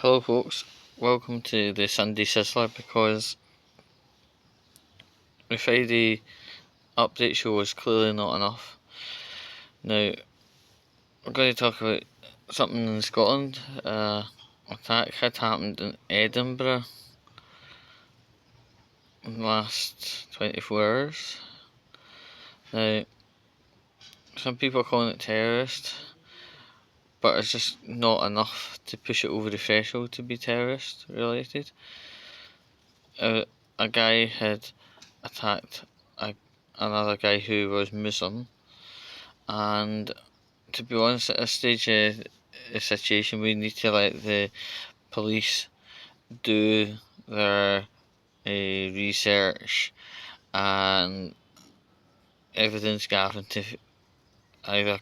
Hello folks, welcome to the Sunday Sizzler because the Friday update show was clearly not enough. Now, we're going to talk about something in Scotland. Attack had happened in Edinburgh in the last 24 hours. Now, some people are calling it terrorist, but it's just not enough to push it over the threshold to be terrorist related. A guy had attacked another guy who was Muslim, and to be honest, at this stage of the situation, we need to let the police do their research and evidence gathering to either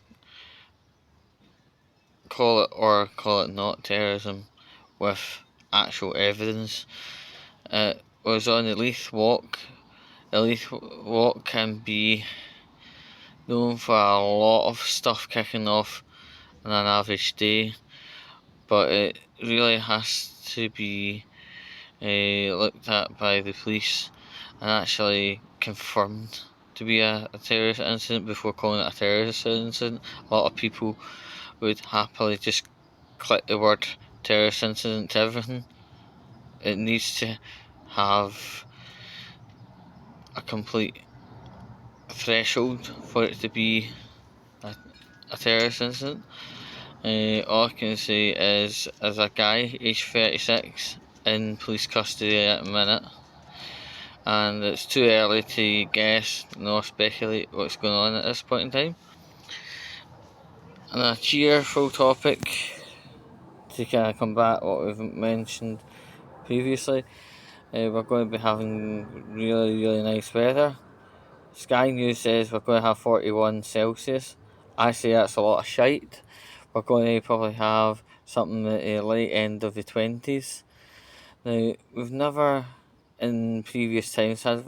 call it or call it not terrorism with actual evidence. It was on a Leith Walk. A Leith Walk can be known for a lot of stuff kicking off on an average day, but it really has to be looked at by the police and actually confirmed to be a terrorist incident before calling it a terrorist incident. A lot of people would happily just click the word terrorist incident to everything. It needs to have a complete threshold for it to be a terrorist incident. All I can say is, as a guy aged 36 in police custody at the minute, and it's too early to guess nor speculate what's going on at this point in time. And a cheerful topic to kind of combat what we've mentioned previously. We're going to be having really nice weather. Sky News says we're going to have 41 Celsius. I say that's a lot of shite. We're going to probably have something at the late end of the 20s. Now, we've never in previous times had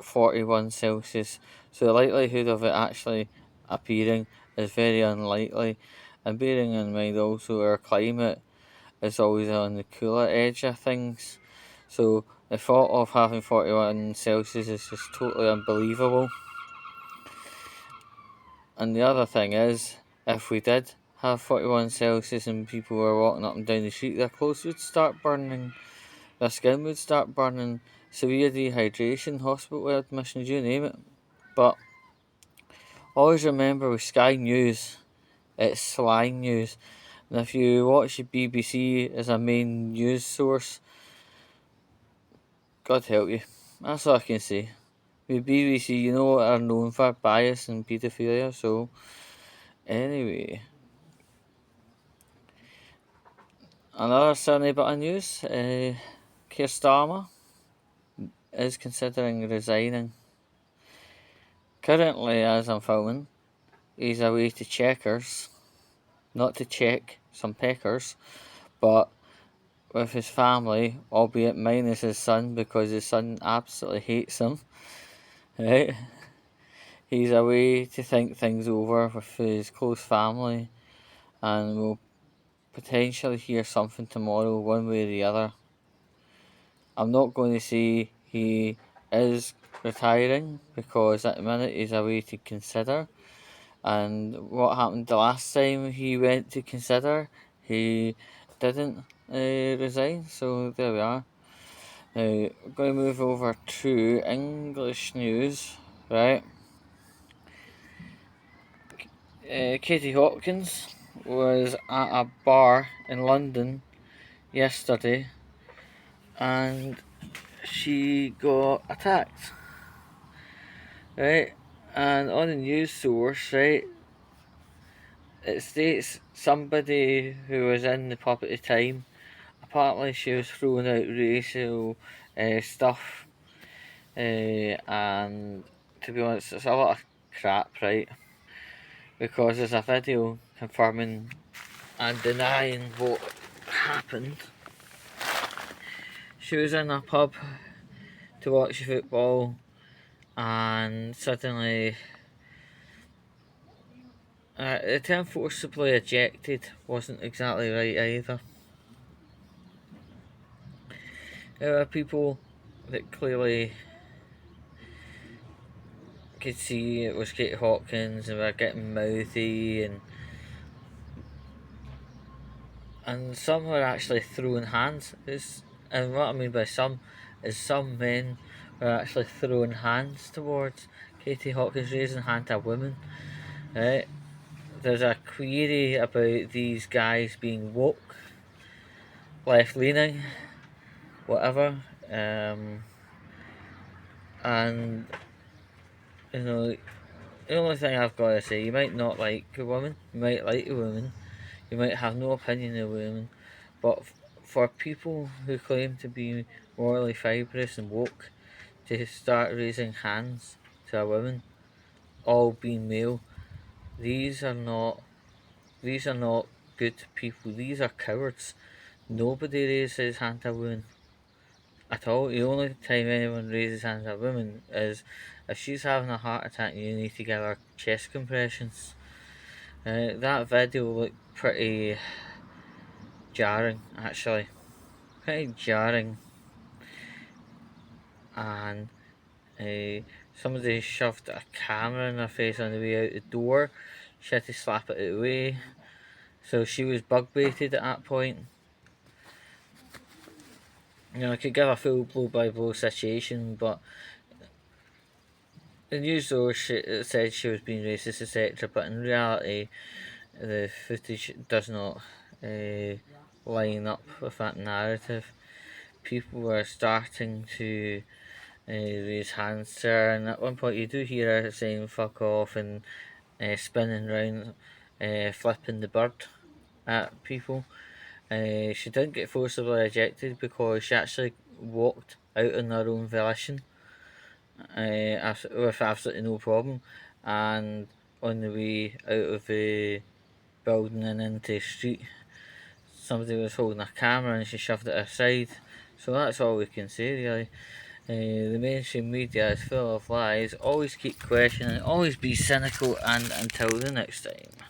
41 Celsius, so the likelihood of it actually appearing is very unlikely. And bearing in mind also our climate is always on the cooler edge of things, so the thought of having 41 Celsius is just totally unbelievable. And the other thing is, if we did have 41 Celsius and people were walking up and down the street, their clothes would start burning, their skin would start burning, severe dehydration, hospital admissions, you name it. But always remember with Sky News, it's slang news. And if you watch the BBC as a main news source, God help you. That's all I can say. With BBC, you know what are known for? Bias and paedophilia, so anyway. Another sunny bit of news, Keir Starmer is considering resigning. Currently, as I'm filming, he's away to Checkers, not to check some peckers, but with his family, albeit minus his son because his son absolutely hates him. Right? He's away to think things over with his close family, and we'll potentially hear something tomorrow, one way or the other. I'm not going to say he is retiring because at the minute he's away to consider. And what happened the last time he went to consider, he didn't resign. So there we are. Now we're going to move over to English news, right? Katie Hopkins was at a bar in London yesterday, and she got attacked. Right, and on the news source, right, it states somebody who was in the pub at the time, apparently she was throwing out racial stuff, and to be honest, it's a lot of crap, right, because there's a video confirming and denying what happened. She was in a pub to watch football, and suddenly the term forcibly ejected wasn't exactly right either. There are people that clearly could see it was Katie Hopkins and were getting mouthy, and some were actually throwing hands. And what I mean by some is some men were actually throwing hands towards Katie Hopkins, raising hand to a woman. Right? There's a query about these guys being woke, left leaning, whatever. And you know, the only thing I've got to say, you might not like a woman, you might like a woman, you might have no opinion of a woman, but for people who claim to be morally fibrous and woke to start raising hands to a woman, all being male, these are not these are not good people. These are cowards. Nobody raises his hand to a woman at all. The only time anyone raises hands to a woman is if she's having a heart attack and you need to give her chest compressions. That video looked pretty jarring, actually. Pretty jarring. And somebody shoved a camera in her face on the way out the door. She had to slap it away. So she was bug baited at that point. I could give a full blow by blow situation, but the news though said she was being racist, etc. But in reality, the footage does not line up with that narrative. People were starting to raise hands to her, and at one point you do hear her saying "fuck off" and spinning round, flipping the bird at people. She didn't get forcibly ejected because she actually walked out on her own volition with absolutely no problem. And on the way out of the building and into the street, somebody was holding a camera and she shoved it aside. So that's all we can say, really. The mainstream media is full of lies. Always keep questioning, always be cynical, and until the next time.